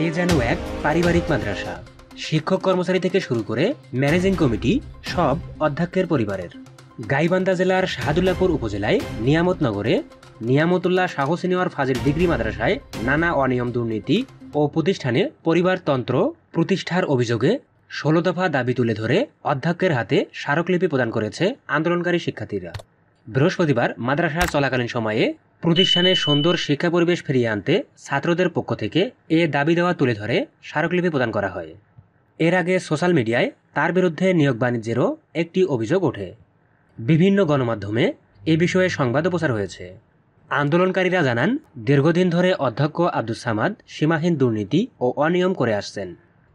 এ যেন এক পারিবারিক মাদ্রাসা। শিক্ষক কর্মচারী থেকে শুরু করে ম্যানেজিং কমিটি সব অধ্যক্ষের পরিবারের। গাইবান্ধা জেলার শাহদুল্লাপুর উপজেলায় নিয়ামতনগরে নিয়ামতুল্লাহ শাহ সিনিয়র ফাজিল ডিগ্রি মাদ্রাসায় নানা অনিয়ম, দুর্নীতি ও প্রতিষ্ঠানে পরিবারতন্ত্র প্রতিষ্ঠার অভিযোগে ১৬ দফা দাবি তুলে ধরে অধ্যক্ষের হাতে স্মারকলিপি প্রদান করেছে আন্দোলনকারী শিক্ষার্থীরা। বৃহস্পতিবার মাদ্রাসা চলাকালীন সময়ে প্রতিষ্ঠানে সুন্দর শিক্ষা পরিবেশ ফিরিয়ে আনতে ছাত্রদের পক্ষ থেকে এ দাবি দেওয়া তুলে ধরে স্মারকলিপি প্রদান করা হয়। এর আগে সোশ্যাল মিডিয়ায় তার বিরুদ্ধে নিয়োগ বাণিজ্যেরও একটি অভিযোগ ওঠে। বিভিন্ন গণমাধ্যমে এ বিষয়ে সংবাদও প্রচার হয়েছে। আন্দোলনকারীরা জানান, দীর্ঘদিন ধরে অধ্যক্ষ আব্দুস সামাদ সীমাহীন দুর্নীতি ও অনিয়ম করে আসছেন।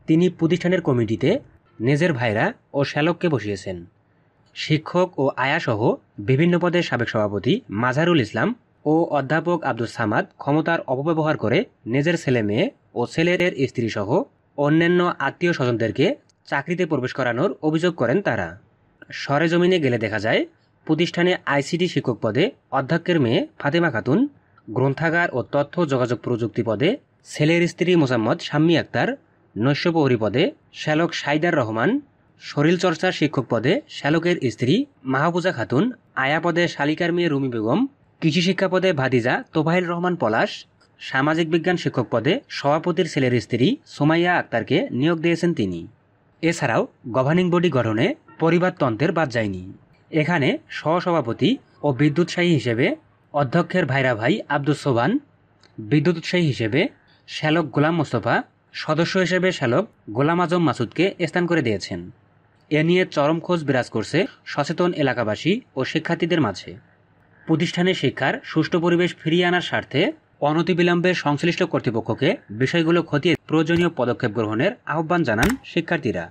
তিনি প্রতিষ্ঠানের কমিটিতে নিজের ভাইরা ও শ্যালককে বসিয়েছেন। শিক্ষক ও আয়াসহ বিভিন্ন পদের সাবেক সভাপতি মাঝারুল ইসলাম ও অধ্যাপক আব্দুস সামাদ ক্ষমতার অপব্যবহার করে নিজের ছেলে মেয়ে ও ছেলের স্ত্রীসহ অন্যান্য আত্মীয় স্বজনদেরকে চাকরিতে প্রবেশ করানোর অভিযোগ করেন তারা। সরেজমিনে গেলে দেখা যায়, প্রতিষ্ঠানে আইসিটি শিক্ষক পদে অধ্যক্ষের মেয়ে ফাতেমা খাতুন, গ্রন্থাগার ও তথ্য যোগাযোগ প্রযুক্তি পদে ছেলের স্ত্রী মোসাম্মদ শাম্মী আক্তার, নৈশপ্রহরী পদে শ্যালক সাইদার রহমান, শরীরচর্চা শিক্ষক পদে শ্যালকের স্ত্রী মাহফুজা খাতুন, আয়া পদে শালিকার মেয়ে রুমি বেগম, কৃষি শিক্ষা পদে ভাতিজা তোফাইল রহমান পলাশ, সামাজিক বিজ্ঞান শিক্ষক পদে সভাপতির ছেলের স্ত্রী সুমাইয়া আক্তারকে নিয়োগ দিয়েছেন তিনি। এছাড়াও গভর্নিং বডি গঠনে পরিবারতন্ত্রের বাদ যায়নি। এখানে সহসভাপতি ও বিদ্যুৎ উৎসাহী হিসেবে অধ্যক্ষের ভাইরা ভাই আব্দুস সোবান, বিদ্যুৎ উৎসাহী হিসেবে শ্যালক গোলাম মোস্তফা, সদস্য হিসেবে শ্যালক গোলাম আজম মাসুদকে স্থান করে দিয়েছেন। এ নিয়ে চরম খোঁজ বিরাজ করছে সচেতন এলাকাবাসী ও শিক্ষার্থীদের মাঝে। প্রতিষ্ঠানের শিক্ষার সুষ্ঠু পরিবেশ ফিরিয়ে আনার স্বার্থে অনতিবিলম্বে সংশ্লিষ্ট কর্তৃপক্ষকে বিষয়গুলো খতিয়ে প্রয়োজনীয় পদক্ষেপ গ্রহণের আহ্বান জানান শিক্ষার্থীরা।